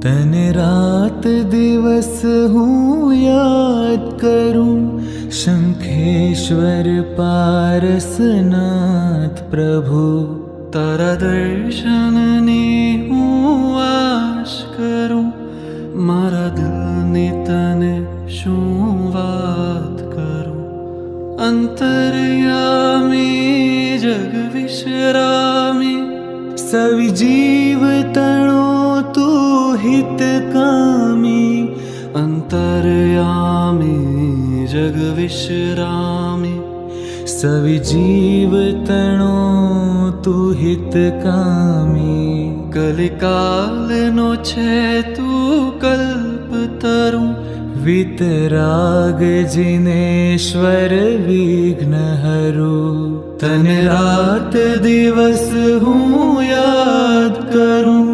तने रात दिवस हूँ याद करूं, शंखेश्वर पारसनाथ प्रभु। तारा दर्शननी हूँ आश करूं, मारा दिलनी तने शुं वात करूं। अंतर्यामी जग विश्रामी, सविजीव तणो तू हितकामी। अंतर्यामी जग विश्रामी, सविजीव तणो तू हितकामी। कलिकाल नो छे तू कल्पतरु, वितराग जिनेश्वर विघ्नहरु। तने रात दिवस हूँ याद करूं,